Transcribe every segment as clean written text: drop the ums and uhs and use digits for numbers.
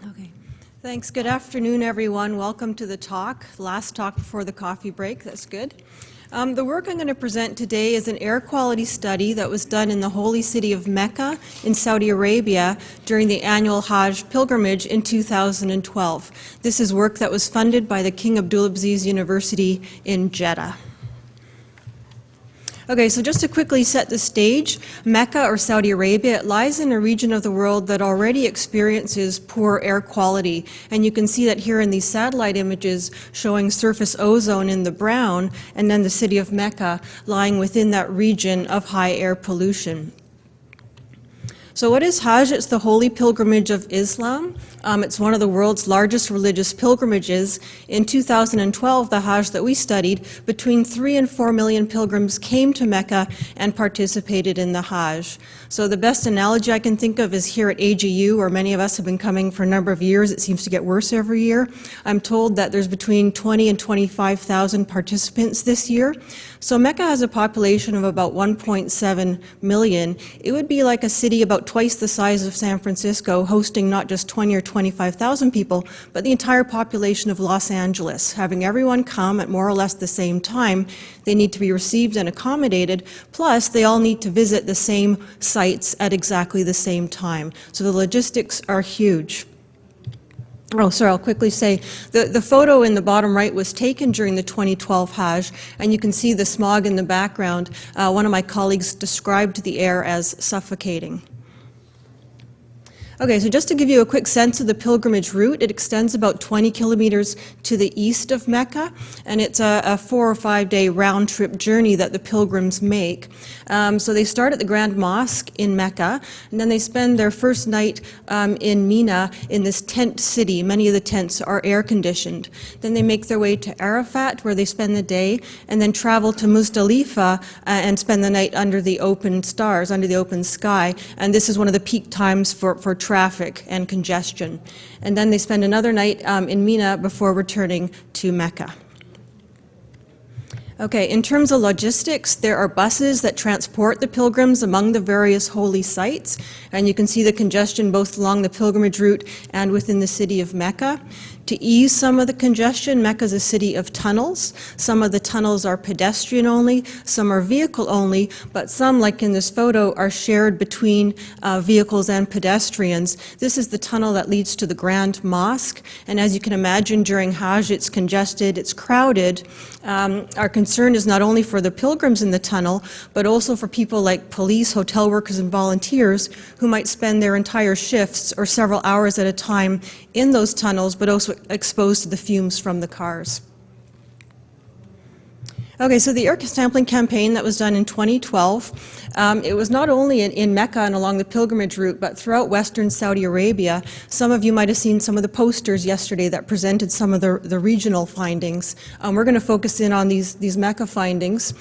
Okay. Thanks. Good afternoon, everyone. Welcome to the talk. Last talk before the coffee break. That's good. The work I'm going to present today is an air quality study that was done in the holy city of Mecca in Saudi Arabia during the annual Hajj pilgrimage in 2012. This is work that was funded by the King Abdulaziz University in Jeddah. Okay, so just to quickly set the stage, Mecca, or Saudi Arabia, it lies in a region of the world that already experiences poor air quality. And you can see that here in these satellite images showing surface ozone in the brown, and then the city of Mecca lying within that region of high air pollution. So what is Hajj? It's the holy pilgrimage of Islam. It's one of the world's largest religious pilgrimages. In 2012, the Hajj that we studied, between 3 and 4 million pilgrims came to Mecca and participated in the Hajj. So the best analogy I can think of is here at AGU, where many of us have been coming for a number of years. It seems to get worse every year. I'm told that there's between 20 and 25,000 participants this year. So Mecca has a population of about 1.7 million. It would be like a city about twice the size of San Francisco, hosting not just 20 or 25,000 people, but the entire population of Los Angeles, having everyone come at more or less the same time. They need to be received and accommodated, plus they all need to visit the same sites at exactly the same time. So the logistics are huge. Oh, sorry, I'll quickly say, the photo in the bottom right was taken during the 2012 Hajj, and you can see the smog in the background. One of my colleagues described the air as suffocating. Okay, so just to give you a quick sense of the pilgrimage route, it extends about 20 kilometers to the east of Mecca, and it's a 4 or 5 day round trip journey that the pilgrims make. So they start at the Grand Mosque in Mecca, and then they spend their first night in Mina in this tent city. Many of the tents are air conditioned. Then they make their way to Arafat, where they spend the day, and then travel to Muzdalifa and spend the night under the open stars, under the open sky. And this is one of the peak times for traffic and congestion. And then they spend another night in Mina before returning to Mecca. Okay, in terms of logistics, there are buses that transport the pilgrims among the various holy sites, and you can see the congestion both along the pilgrimage route and within the city of Mecca. To ease some of the congestion, Mecca is a city of tunnels. Some of the tunnels are pedestrian only, some are vehicle only, but some, like in this photo, are shared between vehicles and pedestrians. This is the tunnel that leads to the Grand Mosque, and as you can imagine, during Hajj, it's congested, it's crowded. Our concern is not only for the pilgrims in the tunnel, but also for people like police, hotel workers, and volunteers who might spend their entire shifts or several hours at a time in those tunnels, but also exposed to the fumes from the cars. Okay, so the air sampling campaign that was done in 2012, it was not only in Mecca and along the pilgrimage route, but throughout Western Saudi Arabia. Some of you might have seen some of the posters yesterday that presented some of the regional findings. We're going to focus in on these Mecca findings.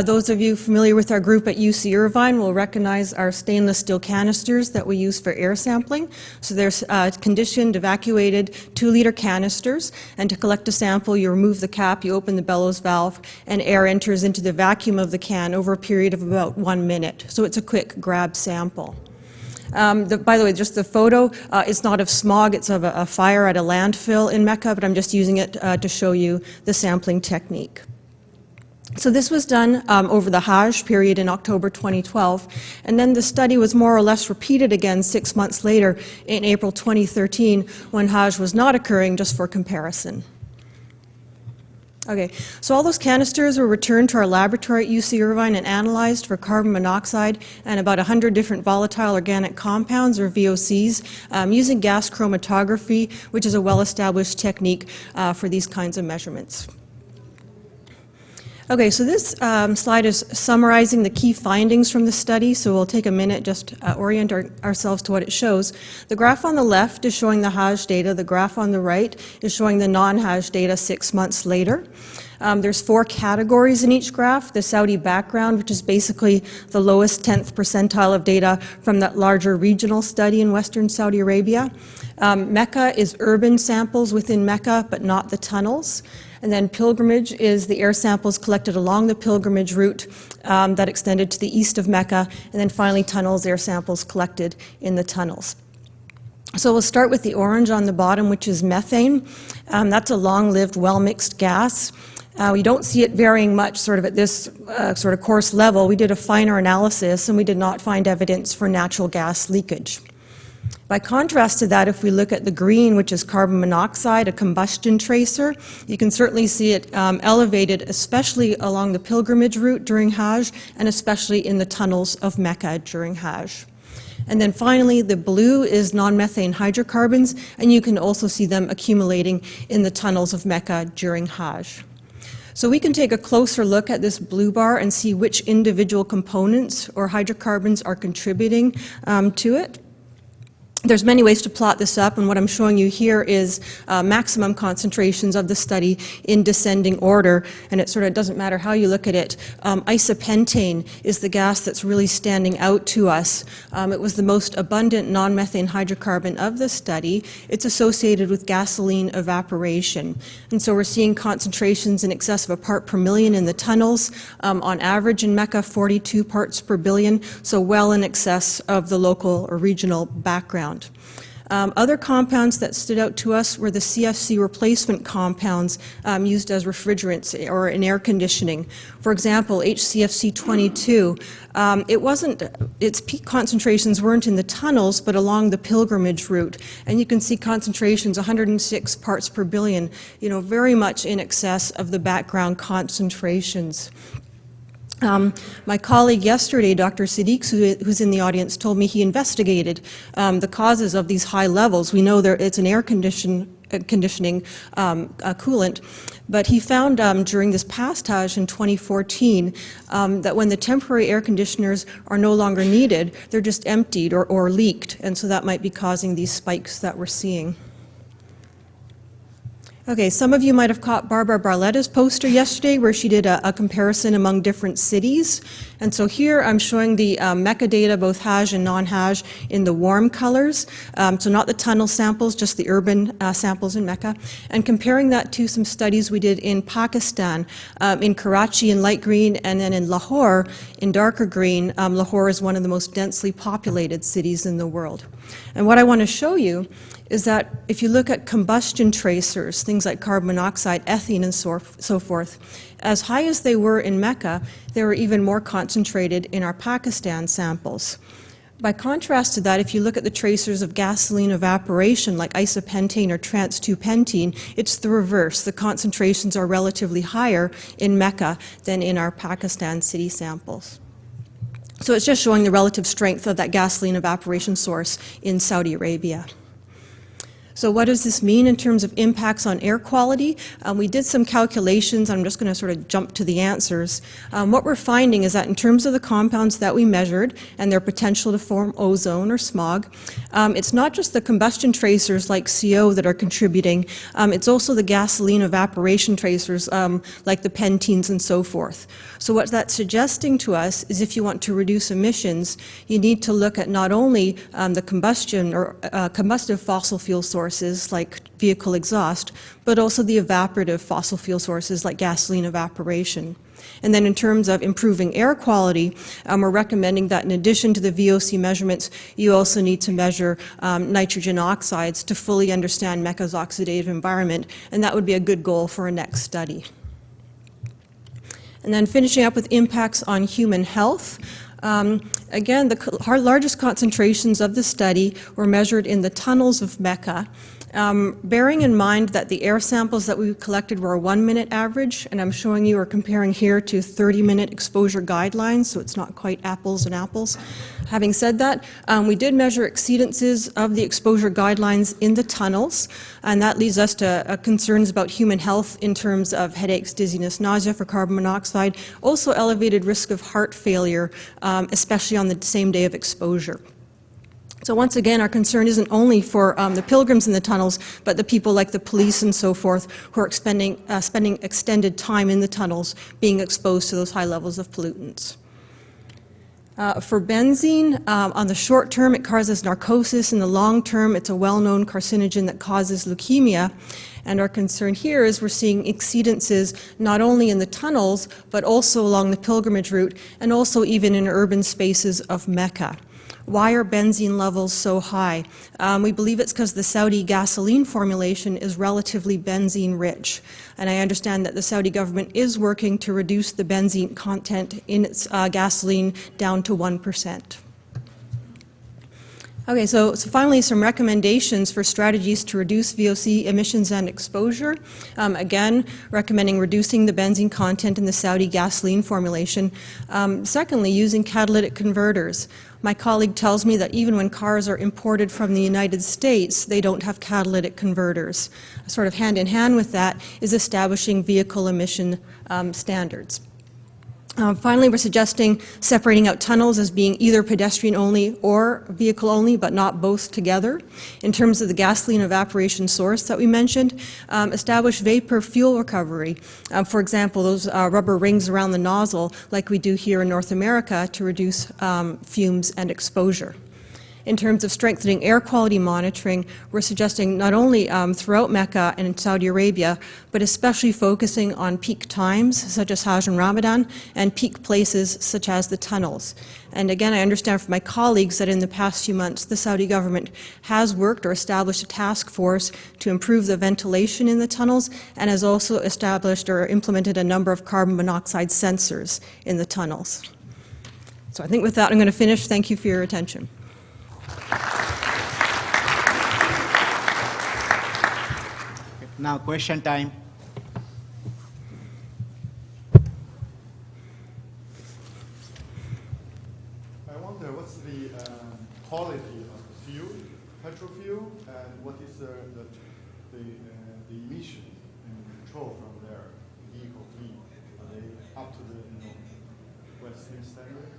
Those of you familiar with our group at UC Irvine will recognize our stainless steel canisters that we use for air sampling. So they're conditioned, evacuated 2-liter canisters, and to collect a sample, you remove the cap, you open the bellows valve, and air enters into the vacuum of the can over a period of about 1 minute. So it's a quick grab sample. By the way, just the photo, it's not of smog, it's of a fire at a landfill in Mecca, but I'm just using it to show you the sampling technique. So this was done over the Hajj period in October 2012, and then the study was more or less repeated again 6 months later in April 2013 when Hajj was not occurring, just for comparison. Okay, so all those canisters were returned to our laboratory at UC Irvine and analyzed for carbon monoxide and about 100 different volatile organic compounds, or VOCs, using gas chromatography, which is a well-established technique for these kinds of measurements. Okay, so this slide is summarizing the key findings from the study, so we'll take a minute just orient ourselves to what it shows. The graph on the left is showing the Hajj data. The graph on the right is showing the non-Hajj data 6 months later. There's 4 categories in each graph. The Saudi background, which is basically the lowest 10th percentile of data from that larger regional study in Western Saudi Arabia. Mecca is urban samples within Mecca, but not the tunnels. And then pilgrimage is the air samples collected along the pilgrimage route that extended to the east of Mecca. And then finally tunnels, air samples collected in the tunnels. So we'll start with the orange on the bottom, which is methane. That's a long-lived, well-mixed gas. We don't see it varying much sort of at this sort of coarse level. We did a finer analysis, and we did not find evidence for natural gas leakage. By contrast to that, if we look at the green, which is carbon monoxide, a combustion tracer, you can certainly see it elevated, especially along the pilgrimage route during Hajj, and especially in the tunnels of Mecca during Hajj. And then finally, the blue is non-methane hydrocarbons, and you can also see them accumulating in the tunnels of Mecca during Hajj. So we can take a closer look at this blue bar and see which individual components or hydrocarbons are contributing to it. There's many ways to plot this up, and what I'm showing you here is maximum concentrations of the study in descending order, and it sort of doesn't matter how you look at it. Isopentane is the gas that's really standing out to us. It was the most abundant non-methane hydrocarbon of the study. It's associated with gasoline evaporation, and so we're seeing concentrations in excess of a part per million in the tunnels. On average in Mecca, 42 parts per billion, so well in excess of the local or regional background. Other compounds that stood out to us were the CFC replacement compounds used as refrigerants or in air conditioning. For example, HCFC-22, its peak concentrations weren't in the tunnels, but along the pilgrimage route. And you can see concentrations, 106 parts per billion, very much in excess of the background concentrations. My colleague yesterday, Dr. Siddique, who's in the audience, told me he investigated the causes of these high levels. We know it's an air conditioning coolant, but he found during this past Hajj in 2014 that when the temporary air conditioners are no longer needed, they're just emptied or leaked, and so that might be causing these spikes that we're seeing. Okay, some of you might have caught Barbara Barletta's poster yesterday where she did a comparison among different cities. And so here I'm showing the Mecca data, both Hajj and non-Hajj, in the warm colors. So not the tunnel samples, just the urban samples in Mecca. And comparing that to some studies we did in Pakistan, in Karachi in light green, and then in Lahore in darker green. Lahore is one of the most densely populated cities in the world. And what I want to show you is that if you look at combustion tracers, things like carbon monoxide, ethane, and so forth, as high as they were in Mecca, they were even more concentrated in our Pakistan samples. By contrast to that, if you look at the tracers of gasoline evaporation, like isopentane or trans-2-pentene, it's the reverse. The concentrations are relatively higher in Mecca than in our Pakistan city samples. So it's just showing the relative strength of that gasoline evaporation source in Saudi Arabia. So what does this mean in terms of impacts on air quality? We did some calculations. I'm just going to sort of jump to the answers. What we're finding is that in terms of the compounds that we measured and their potential to form ozone or smog, it's not just the combustion tracers like CO that are contributing, it's also the gasoline evaporation tracers like the pentenes and so forth. So what that's suggesting to us is if you want to reduce emissions, you need to look at not only the combustion or combustive fossil fuel sources like vehicle exhaust, but also the evaporative fossil fuel sources like gasoline evaporation. And then in terms of improving air quality, we're recommending that in addition to the VOC measurements, you also need to measure nitrogen oxides to fully understand Mecca's oxidative environment, and that would be a good goal for a next study. And then finishing up with impacts on human health. Again, the largest concentrations of the study were measured in the tunnels of Mecca, bearing in mind that the air samples that we collected were a 1-minute average, and I'm showing you or comparing here to 30-minute exposure guidelines, so it's not quite apples and apples. Having said that, we did measure exceedances of the exposure guidelines in the tunnels, and that leads us to concerns about human health in terms of headaches, dizziness, nausea for carbon monoxide, also elevated risk of heart failure, especially on the same day of exposure. So once again, our concern isn't only for the pilgrims in the tunnels, but the people like the police and so forth who are spending extended time in the tunnels being exposed to those high levels of pollutants. For benzene, on the short term, it causes narcosis. In the long term, it's a well-known carcinogen that causes leukemia. And our concern here is we're seeing exceedances not only in the tunnels, but also along the pilgrimage route, and also even in urban spaces of Mecca. Why are benzene levels so high? We believe it's because the Saudi gasoline formulation is relatively benzene rich. And I understand that the Saudi government is working to reduce the benzene content in its gasoline down to 1%. Okay, so finally, some recommendations for strategies to reduce VOC emissions and exposure. Again, recommending reducing the benzene content in the Saudi gasoline formulation. Secondly, using catalytic converters. My colleague tells me that even when cars are imported from the United States, they don't have catalytic converters. Sort of hand in hand with that is establishing vehicle emission standards. Finally, we're suggesting separating out tunnels as being either pedestrian only or vehicle only, but not both together. In terms of the gasoline evaporation source that we mentioned, establish vapor fuel recovery. For example, those rubber rings around the nozzle, like we do here in North America, to reduce fumes and exposure. In terms of strengthening air quality monitoring, we're suggesting not only throughout Mecca and in Saudi Arabia, but especially focusing on peak times, such as Hajj and Ramadan, and peak places, such as the tunnels. And again, I understand from my colleagues that in the past few months, the Saudi government has worked or established a task force to improve the ventilation in the tunnels, and has also established or implemented a number of carbon monoxide sensors in the tunnels. So I think with that, I'm going to finish. Thank you for your attention. Now, question time. I wonder what's the quality of the fuel, petrol fuel, and what is the emission and control from their vehicle fleet? Are they up to the Western standard?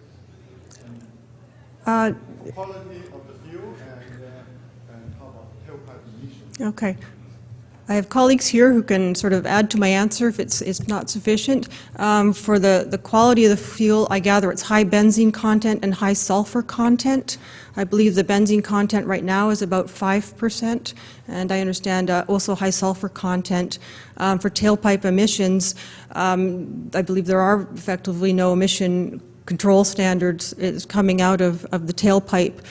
And quality of the fuel and how about tailpipe emissions? Okay. I have colleagues here who can sort of add to my answer if it's not sufficient. For the quality of the fuel, I gather it's high benzene content and high sulfur content. I believe the benzene content right now is about 5%, and I understand also high sulfur content. For tailpipe emissions, I believe there are effectively no emission control standards coming out of the tailpipe.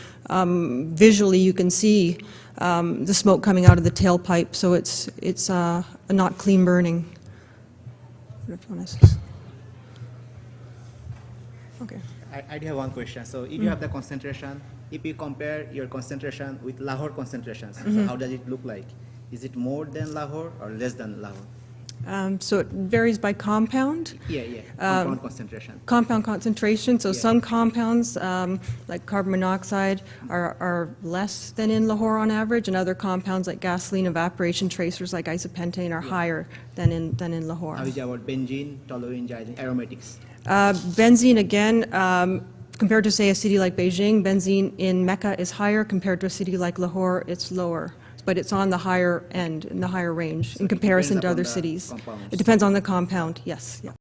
Visually, you can see the smoke coming out of the tailpipe, so it's not clean burning. Okay. I do have one question. So if you have the concentration, if you compare your concentration with Lahore concentrations, so how does it look like? Is it more than Lahore or less than Lahore? So it varies by compound. Yeah. Compound concentration. Compound concentration. So Yeah. some compounds, like carbon monoxide, are less than in Lahore on average, and other compounds like gasoline evaporation tracers like isopentane are higher than in Lahore. How is it about benzene, toluene, xylene, aromatics? Benzene, again, compared to, say, a city like Beijing, benzene in Mecca is higher. Compared to a city like Lahore, it's lower. But it's on the higher end, in the higher range, in comparison to other cities. Compounds. It depends on the compound, yes. Yeah.